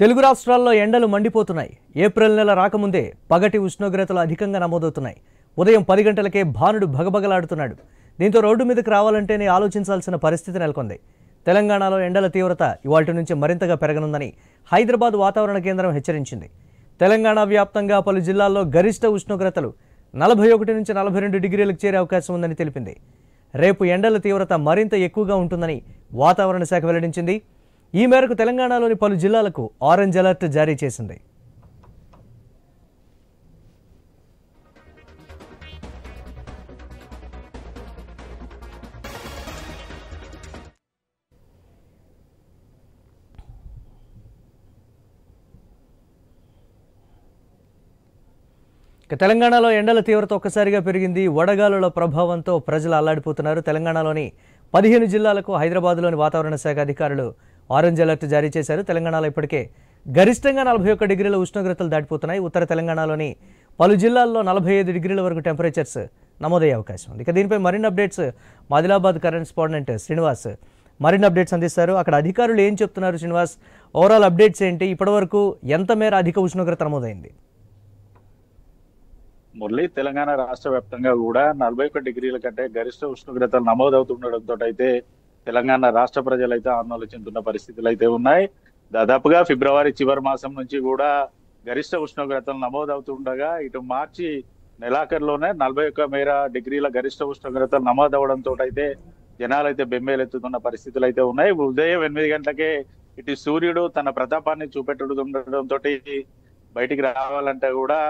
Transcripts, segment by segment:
తెలుగు రాష్ట్రాల్లో ఎండలు మండిపోతున్నాయి. ఏప్రిల్ నెల రాకముందే పగటి ఉష్ణోగ్రతలు అధికంగా నమోదవుతున్నాయి. ఉదయం 10 గంటలకే భానుడు భగభగలాడుతున్నాడు. దీంతో రోడ్డు మీదకి రావాలంటేనే ఆలోచించాల్సిన పరిస్థితి నెలకొంది. తెలంగాణలో ఎండల తీవ్రత ఇవాల్టి నుంచి మరింతగా పెరగనుందని హైదరాబాద్ వాతావరణ కేంద్రం హెచ్చరించింది. తెలంగాణ వ్యాప్తంగా పలు జిల్లాల్లో గరిష్ట ఉష్ణోగ్రతలు 41 నుంచి 42 డిగ్రీలకు చేరే అవకాశం ఉందని తెలిపింది. రేపు ఎండల తీవ్రత మరింత ఎక్కువగా ఉంటుందని వాతావరణ శాఖ వెల్లడించింది. ఈ మేరకు తెలంగాణలోని పలు జిల్లాలకు ఆరెంజ్ అలర్ట్ జారీ చేసింది. తెలంగాణలో ఎండల తీవ్రత ఒక్కసారిగా పెరిగింది. వడగాలుల ప్రభావంతో ప్రజలు అల్లాడిపోతున్నారు. తెలంగాణలోని 15 జిల్లాలకు హైదరాబాద్లోని వాతావరణ శాఖ అధికారులు ఆరెంజ్ అలర్ట్ జారీ చేశారు. తెలంగాణలో ఇప్పటికే గరిష్టంగా 41 డిగ్రీల ఉష్ణోగ్రతలు దాటిపోతున్నాయి. ఉత్తర తెలంగాణలోని పలు జిల్లాల్లో 45 డిగ్రీల వరకు టెంపరేచర్స్ నమోదయ్యే అవకాశం ఉంది. ఇక దీనిపై మరిన్ని అప్డేట్స్ ఆదిలాబాద్ కరెస్పాండెంట్ శ్రీనివాస్ మరిన్ని అప్డేట్స్ అందిస్తారు. అక్కడ అధికారులు ఏం చెప్తున్నారు శ్రీనివాస్? ఓవరాల్ అప్డేట్స్ ఏంటి? ఇప్పటివరకు ఎంత మేర అధిక ఉష్ణోగ్రత నమోదైంది? మురళి, తెలంగాణ రాష్ట్ర వ్యాప్తంగా కూడా 41 డిగ్రీల కంటే గరిష్ట ఉష్ణోగ్రతలు నమోదవుతుండడంతో అయితే తెలంగాణ రాష్ట్ర ప్రజలైతే ఆందోళన చెందుతున్న పరిస్థితులు అయితే ఉన్నాయి. దాదాపుగా ఫిబ్రవరి చివరి మాసం నుంచి కూడా గరిష్ట ఉష్ణోగ్రతలు నమోదవుతుండగా ఇటు మార్చి నెలాఖరులోనే 41 డిగ్రీల గరిష్ట ఉష్ణోగ్రతలు నమోదవడంతో అయితే జనాలైతే బెంబేలెత్తుతున్న పరిస్థితులు అయితే ఉన్నాయి. ఉదయం 8 గంటలకే ఇటు సూర్యుడు తన ప్రతాపాన్ని చూపెట్టడంతో బయటికి రావాలంటే కూడా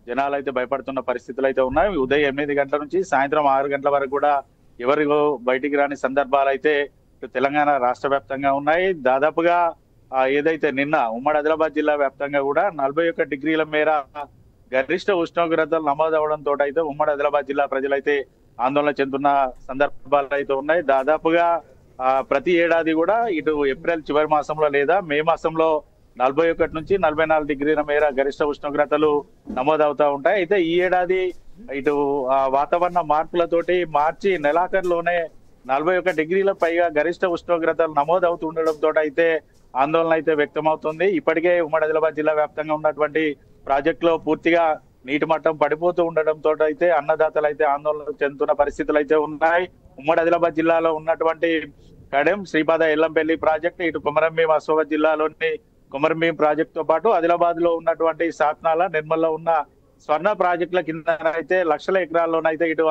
జనాలైతే భయపడుతున్న పరిస్థితులు అయితే ఉన్నాయి. ఉదయం 8 గంటల నుంచి సాయంత్రం 6 గంటల వరకు కూడా ఎవరికో బయటికి రాని సందర్భాలు అయితే తెలంగాణ రాష్ట్ర వ్యాప్తంగా ఉన్నాయి. దాదాపుగా ఏదైతే నిన్న ఉమ్మడి ఆదిలాబాద్ జిల్లా వ్యాప్తంగా కూడా 41 డిగ్రీల మేర గరిష్ట ఉష్ణోగ్రతలు నమోదవడంతో అయితే ఉమ్మడి ఆదిలాబాద్ జిల్లా ప్రజలైతే ఆందోళన చెందుతున్న సందర్భాలు అయితే ఉన్నాయి. దాదాపుగా ప్రతి ఏడాది కూడా ఇటు ఏప్రిల్ చివరి మాసంలో లేదా మే మాసంలో 41 నుంచి 44 డిగ్రీల మేర గరిష్ట ఉష్ణోగ్రతలు నమోదవుతా ఉంటాయి. అయితే ఈ ఏడాది ఇటు వాతావరణ మార్పులతోటి మార్చి నెలాఖరులోనే 41 డిగ్రీల పైగా గరిష్ట ఉష్ణోగ్రతలు నమోదవుతుండడంతో అయితే ఆందోళన అయితే వ్యక్తమవుతుంది. ఇప్పటికే ఉమ్మడి ఆదిలాబాద్ జిల్లా వ్యాప్తంగా ఉన్నటువంటి ప్రాజెక్టులో పూర్తిగా నీటి మట్టం పడిపోతూ ఉండడంతో అయితే అన్నదాతలు అయితే ఆందోళన చెందుతున్న పరిస్థితులు అయితే ఉన్నాయి. ఉమ్మడి ఆదిలాబాద్ జిల్లాలో ఉన్నటువంటి కడెం, శ్రీపాద, ఎల్లంపల్లి ప్రాజెక్టు, ఇటు కొమరంభీం, ఆసిఫాబాద్ జిల్లాలోని కొమరంభీం ప్రాజెక్టు తో పాటు ఆదిలాబాద్ లో ఉన్నటువంటి సాత్నాల, నిర్మల్లో ఉన్న స్వర్ణ ప్రాజెక్టుల కింద అయితే లక్షల ఎకరాల్లోనైతే ఇటు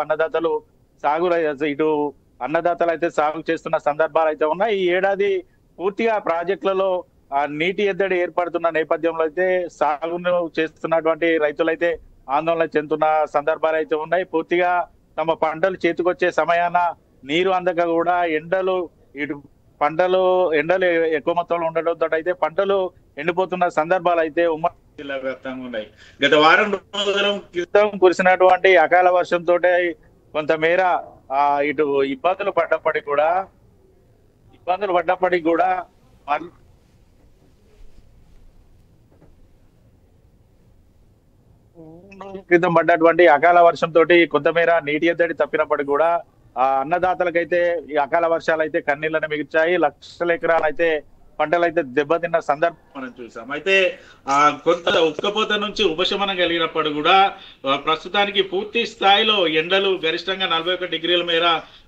అన్నదాతలు అయితే సాగు చేస్తున్న సందర్భాలు అయితే ఉన్నాయి. ఈ ఏడాది పూర్తిగా ప్రాజెక్టులలో నీటి ఎద్దడి ఏర్పడుతున్న నేపథ్యంలో అయితే సాగును చేస్తున్నటువంటి రైతులైతే ఆందోళన చెందుతున్న సందర్భాలు అయితే ఉన్నాయి. పూర్తిగా తమ పంటలు చేతికొచ్చే సమయాన నీరు అందక కూడా ఎండలు ఎక్కువ మొత్తంలో ఉండడంతో అయితే పంటలు ఎండిపోతున్న సందర్భాలు అయితే ఉమ్మడి జిల్లా వ్యాప్తంగా ఉన్నాయి. గత వారం రోజుల క్రితం కురిసినటువంటి అకాల వర్షంతో కొంతమేర ఇటు ఇబ్బందులు పడ్డప్పటికీ కూడా క్రితం పడ్డటువంటి అకాల వర్షంతో కొంతమేర నీటి ఎద్దడి తప్పినప్పటికీ కూడా అన్నదాతలకైతే ఈ అకాల వర్షాలు అయితే కన్నీళ్లను మిగిల్చాయి. లక్షల ఎకరాలు అయితే పంటలు అయితే దెబ్బతిన్న సందర్భం మనం చూసాం. అయితే కొంత ఉక్కపోత నుంచి ఉపశమనం కలిగినప్పుడు కూడా ప్రస్తుతానికి పూర్తి స్థాయిలో ఎండలు గరిష్టంగా 41 డిగ్రీల మేర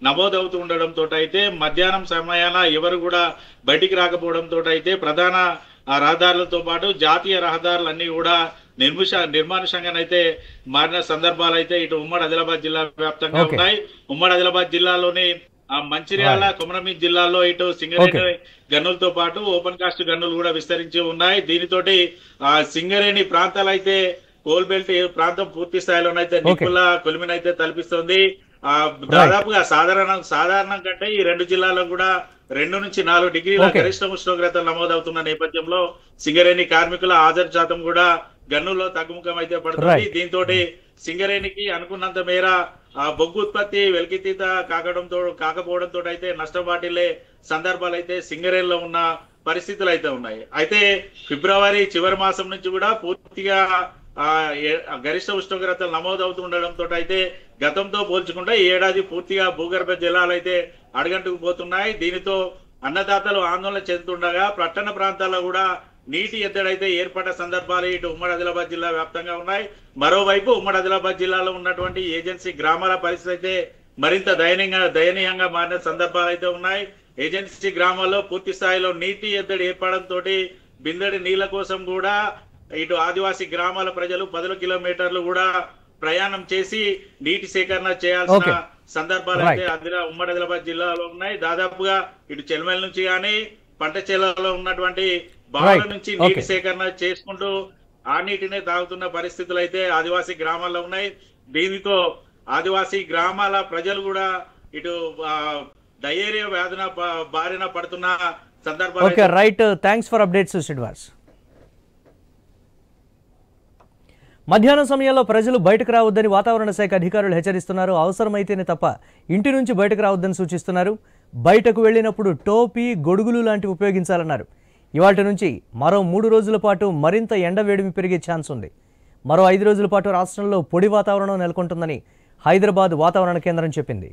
నమోదవుతూ ఉండడంతో అయితే మధ్యాహ్నం సమయాన ఎవరు కూడా బయటికి రాకపోవడంతో అయితే ప్రధాన రహదారులతో పాటు జాతీయ రహదారులన్నీ కూడా నిర్మానుషంగానైతే మారిన సందర్భాలు అయితే ఇటు ఉమ్మడి ఆదిలాబాద్ జిల్లా వ్యాప్తంగా ఉన్నాయి. ఉమ్మడి ఆదిలాబాద్ జిల్లాలోని మంచిర్యాల, కొమరంభీం జిల్లాలో ఇటు సింగరేణి గన్నులతో పాటు ఓపెన్ కాస్ట్ గన్నులు కూడా విస్తరించి ఉన్నాయి. దీనితోటి సింగరేణి ప్రాంతాలు అయితే కోల్బెల్ట్ ప్రాంతం పూర్తి స్థాయిలోనైతే నిప్పుల కొలిమినైతే తలపిస్తుంది. దాదాపుగా సాధారణం కంటే ఈ 2 జిల్లాలో కూడా 2 నుంచి 4 డిగ్రీల గరిష్ట ఉష్ణోగ్రతలు నమోదవుతున్న నేపథ్యంలో సింగరేణి కార్మికుల హాజరు శాతం కూడా గన్నుల్లో తగ్గుముఖం అయితే పడుతుంది. దీంతో సింగరేణికి అనుకున్నంత మేర బొగ్గు ఉత్పత్తి వెలికితీత కాకపోవడంతో అయితే నష్టం వాటిల్లే సందర్భాలు అయితే సింగరేణిలో ఉన్న పరిస్థితులు అయితే ఉన్నాయి. అయితే ఫిబ్రవరి చివరి మాసం నుంచి కూడా పూర్తిగా గరిష్ట ఉష్ణోగ్రతలు నమోదవుతుండడంతో అయితే గతంతో పోల్చుకుంటే ఈ ఏడాది పూర్తిగా భూగర్భ జలాలు అయితే అడుగంటుకు పోతున్నాయి. దీనితో అన్నదాతలు ఆందోళన చెందుతుండగా పట్టణ ప్రాంతాల్లో కూడా నీటి ఎద్దడైతే ఏర్పడ్డ సందర్భాలు ఇటు ఉమ్మడి ఆదిలాబాద్ జిల్లా వ్యాప్తంగా ఉన్నాయి. మరోవైపు ఉమ్మడి ఆదిలాబాద్ జిల్లాలో ఉన్నటువంటి ఏజెన్సీ గ్రామాల పరిస్థితి అయితే మరింత దయనీయంగా మారిన సందర్భాలు అయితే ఉన్నాయి. ఏజెన్సీ గ్రామాల్లో పూర్తి స్థాయిలో నీటి ఎద్దడి ఏర్పడంతో బిందెడి నీళ్ల కోసం కూడా ఇటు ఆదివాసీ గ్రామాల ప్రజలు 10 కిలోమీటర్లు కూడా ప్రయాణం చేసి నీటి సేకరణ చేయాల్సిన సందర్భాలు అయితే ఉమ్మడి ఆదిలాబాద్ జిల్లాలో ఉన్నాయి. దాదాపుగా ఇటు చెల్మెల్ నుంచి కానీ పంట చేలలో ఉన్నటువంటి బావుల నుంచి నీటి సేకరణ చేసుకుంటూ ఆ నీటినే తాగుతున్న పరిస్థితులు అయితే ఆదివాసీ గ్రామాల్లో ఉన్నాయి. దీనితో ఆదివాసీ గ్రామాల ప్రజలు కూడా ఇటు డయేరియా వ్యాధున బారిన పడుతున్న సందర్భాలు. Okay, right. Thanks for updates Srinivas. మధ్యాహ్నం సమయంలో ప్రజలు బయటకు రావద్దని వాతావరణ శాఖ అధికారులు హెచ్చరిస్తున్నారు. అవసరమైతేనే తప్ప ఇంటి నుంచి బయటకు రావద్దని సూచిస్తున్నారు. బయటకు వెళ్ళినప్పుడు టోపీ, గొడుగులు లాంటివి ఉపయోగించాలన్నారు. ఇవాటి నుంచి మరో 3 రోజుల పాటు మరింత ఎండ వేడిమి పెరిగే ఛాన్స్ ఉంది. మరో 5 రోజుల పాటు రాష్ట్రంలో పొడి వాతావరణం నెలకొంటుందని హైదరాబాద్ వాతావరణ కేంద్రం చెప్పింది.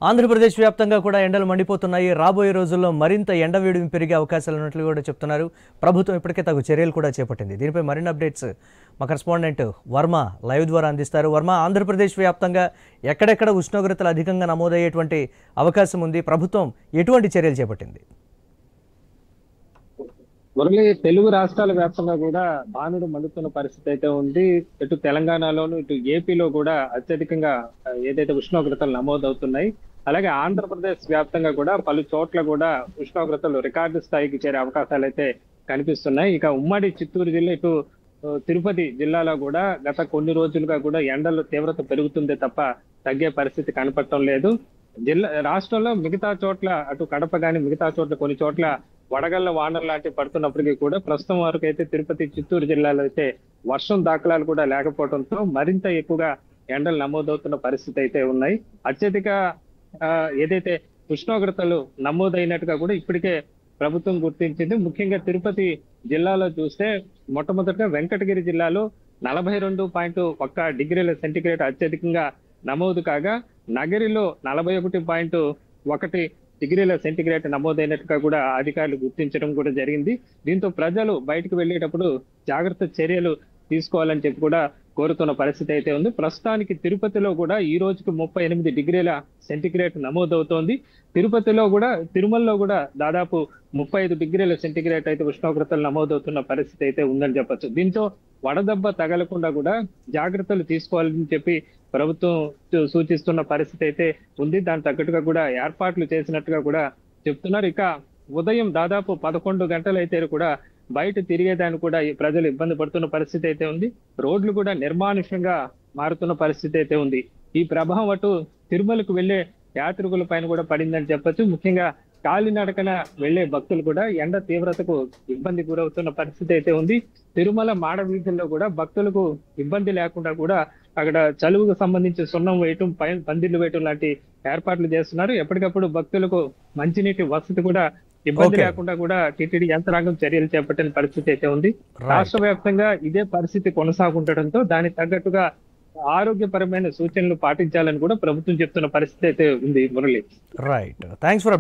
ఆంధ్రప్రదేశ్ వ్యాప్తంగా కూడా ఎండలు మండిపోతున్నాయి. రాబోయే రోజుల్లో మరింత ఎండ వేడిమి పెరిగే అవకాశాలు ఉన్నట్లు కూడా చెప్తున్నారు. ప్రభుత్వం ఇప్పటికే తగు చర్యలు కూడా చేపట్టింది. దీనిపై మరిన్ని అప్డేట్స్ మా కరెస్పాండెంట్ వర్మ లైవ్ ద్వారా అందిస్తారు. వర్మ, ఆంధ్రప్రదేశ్ వ్యాప్తంగా ఎక్కడెక్కడ ఉష్ణోగ్రతలు అధికంగా నమోదయ్యేటువంటి అవకాశం ఉంది? ప్రభుత్వం ఎటువంటి చర్యలు చేపట్టింది? మురళి, తెలుగు రాష్ట్రాల వ్యాప్తంగా కూడా బాణుడు మండుతున్న పరిస్థితి అయితే ఉంది. ఇటు తెలంగాణలోను ఇటు ఏపీలో కూడా అత్యధికంగా ఏదైతే ఉష్ణోగ్రతలు నమోదవుతున్నాయి. అలాగే ఆంధ్రప్రదేశ్ వ్యాప్తంగా కూడా పలు చోట్ల కూడా ఉష్ణోగ్రతలు రికార్డు స్థాయికి చేరే అవకాశాలు అయితే కనిపిస్తున్నాయి. ఇక ఉమ్మడి చిత్తూరు జిల్లా, ఇటు తిరుపతి జిల్లాలో కూడా గత కొన్ని రోజులుగా కూడా ఎండలు తీవ్రత పెరుగుతుందే తప్ప తగ్గే పరిస్థితి కనపడటం లేదు. రాష్ట్రంలో మిగతా చోట్ల, అటు కడప కానీ మిగతా చోట్ల కొన్ని చోట్ల వడగళ్ల వానలు లాంటివి పడుతున్నప్పటికీ కూడా ప్రస్తుతం వరకు అయితే తిరుపతి, చిత్తూరు జిల్లాలో అయితే వర్షం దాఖలాలు కూడా లేకపోవడంతో మరింత ఎక్కువగా ఎండలు నమోదవుతున్న పరిస్థితి అయితే ఉన్నాయి. అత్యధిక ఏదైతే ఉష్ణోగ్రతలు నమోదైనట్టుగా కూడా ఇప్పటికే ప్రభుత్వం గుర్తించింది. ముఖ్యంగా తిరుపతి జిల్లాలో చూస్తే మొట్టమొదటిగా వెంకటగిరి జిల్లాలో 42.1 డిగ్రీల సెంటీగ్రేడ్ అత్యధికంగా నమోదు కాగా, నగరిలో 41.1 డిగ్రీల సెంటీగ్రేడ్ నమోదైనట్టుగా కూడా అధికారులు గుర్తించడం కూడా జరిగింది. దీంతో ప్రజలు బయటకు వెళ్ళేటప్పుడు జాగ్రత్త చర్యలు తీసుకోవాలని చెప్పి కూడా కోరుతున్న పరిస్థితి అయితే ఉంది. ప్రస్తుతానికి తిరుపతిలో కూడా ఈ రోజుకి 38 డిగ్రీల సెంటీగ్రేడ్ నమోదవుతోంది. తిరుపతిలో కూడా, తిరుమలలో కూడా దాదాపు 35 డిగ్రీల సెంటీగ్రేడ్ అయితే ఉష్ణోగ్రతలు నమోదవుతున్న పరిస్థితి అయితే ఉందని చెప్పొచ్చు. దీంతో వడదెబ్బ తగలకుండా కూడా జాగ్రత్తలు తీసుకోవాలని చెప్పి ప్రభుత్వం సూచిస్తున్న పరిస్థితి అయితే ఉంది. దాని తగ్గట్టుగా కూడా ఏర్పాట్లు చేసినట్టుగా కూడా చెప్తున్నారు. ఇక ఉదయం దాదాపు 11 గంటలైతే కూడా బయట తిరిగేదాన్ని కూడా ప్రజలు ఇబ్బంది పడుతున్న పరిస్థితి అయితే ఉంది. రోడ్లు కూడా నిర్మానుష్యంగా మారుతున్న పరిస్థితి అయితే ఉంది. ఈ ప్రభావం అటు తిరుమలకు వెళ్లే యాత్రికుల పైన కూడా పడిందని చెప్పొచ్చు. ముఖ్యంగా కాలినడకన వెళ్లే భక్తులు కూడా ఎండ తీవ్రతకు ఇబ్బంది గురవుతున్న పరిస్థితి అయితే ఉంది. తిరుమల మాడ వీధుల్లో కూడా భక్తులకు ఇబ్బంది లేకుండా కూడా అక్కడ చలువుకు సంబంధించి సున్నం వేయటం, పందిళ్లు వేయటం లాంటి ఏర్పాట్లు చేస్తున్నారు. ఎప్పటికప్పుడు భక్తులకు మంచినీటి వసతి కూడా ఇబ్బంది లేకుండా కూడా టీటీడీ యంత్రాంగం చర్యలు చేపట్టిన పరిస్థితి అయితే ఉంది. రాష్ట్ర వ్యాప్తంగా ఇదే పరిస్థితి కొనసాగుండటంతో దానికి తగ్గట్టుగా ఆరోగ్యపరమైన సూచనలు పాటించాలని కూడా ప్రభుత్వం చెప్తున్న పరిస్థితి అయితే ఉంది. Murali, right, thanks for